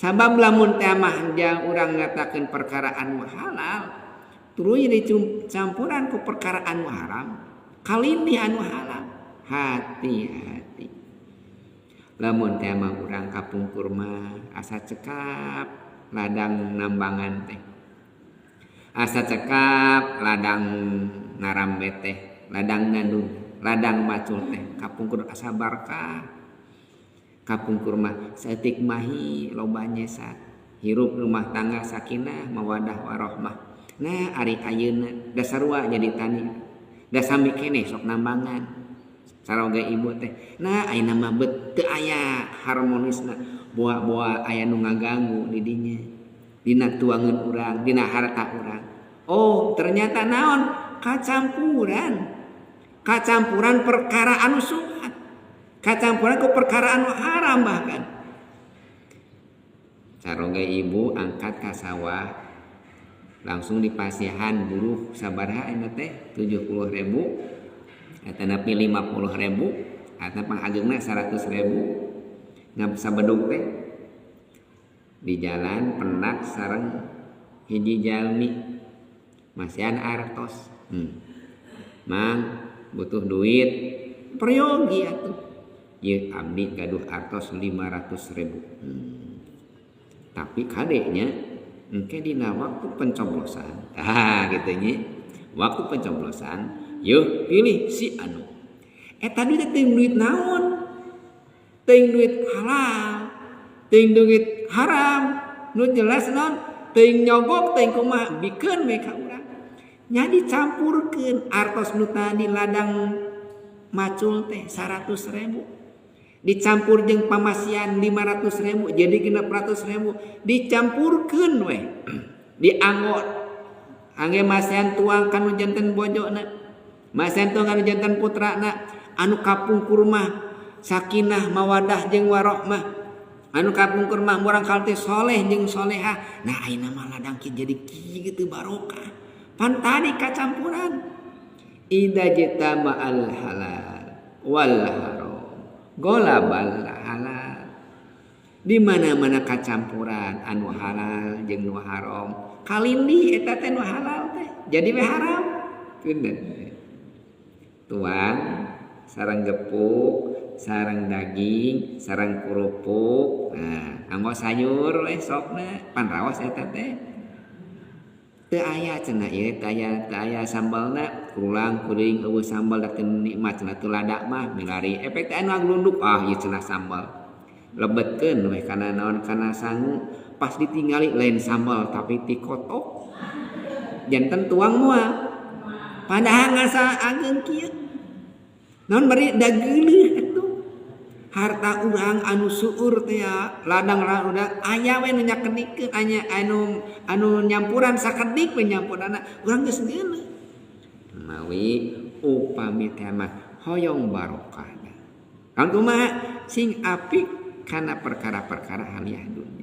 Sabab lamun teh mah jang urang ngatakeun perkara anu halal, tuluy dicampuran ku perkara anu haram, kalindi anu halal. Hati-hati. Lamun teh mah urang kapungkur mah asa cekap ladang nambangan teh. Asa cekap ladang ngarambe teh, ladang nandung, ladang macul teh, kapungkur asa barkah. Kapungkur mah saeutik mahi loba nyesat, hirup rumah tangga sakinah mawadah warahmah. Nah ari ayeuna da sarua jadi tani, da sami keneh sok nambangan saroge ibu teh. Nah ayeuna mah teu aya harmonisna, boa-boa aya nu ngaganggu di dinya, dina tuangan urang, dina harta urang. Oh ternyata naon? Kacampuran perkara anu suhat, kacampuran ku perkara anu haram bahkan. Saroge ibu angkat ka sawah, langsung dipasihan buruh sabaraha eta teh 70.000, eta nepi 50.000, eta pangagengna 100.000. Ngab sabedug teh di jalan penak sareng hiji jalmi masihan artos. Mang butuh duit, peryogi atuh. Ye abdi gaduh artos 500.000. Tapi kadenya engke dina waktu pencoblosan. Gitu nya. Waktu pencoblosan, yeuh pilih si anu. Eta duit teuing duit naon? Teuing duit halal, teuing duit haram. Nu jelas naon? Teuing nyogok, teuing kumaha bikeun we ka urang. Nya dicampurkeun artos nu tadi ladang macul teh 100.000. Dicampur jeung pamasian 500.000 jadi 600.000, dicampurkeun we dianggot angge masian tuang kanu janten bojona, masian tuang kanu janten putrana, anu kapungkur mah sakinah mawadah jeung warahmah, anu kapungkur mah murang kalti soleh jeung solehah. Nah ayeuna mah ladang kieu jadi kieu barokah pan tadi kacampuran. Idza jitama al halal wal haram golabal halal. Di mana-mana kacampuran anu halal jeung nu haram, kalindi eta teh nu halal teh jadi we haram. Geuneun. Tuang sareng gepuk, sareng daging, sareng kerupuk. Nah, anggo sayur we sokna pan raos eta teh. Teu aya cenah ieu teu aya sambalna, kulang kuring eueuh sambal da teu nikmat cenah teu lada mah milari efek teh anu aglunduk ieu cenah sambal. Lebetkeun we kana naon kana sangu pas ditingali lain sambal tapi ti kotok. Janten tuang moal. Padahal ngasa ageung kieu. Naon bari da geuleuh atuh. Harta urang anu suur teh ladang urang aya we nu nyakedikeun anya anu nyampuran sakedik we nyampurana urang geus geuleuh. Mawi upami teh mah hoyong barokah. Kang kumaha sing apik kana perkara-perkara haliah dunya.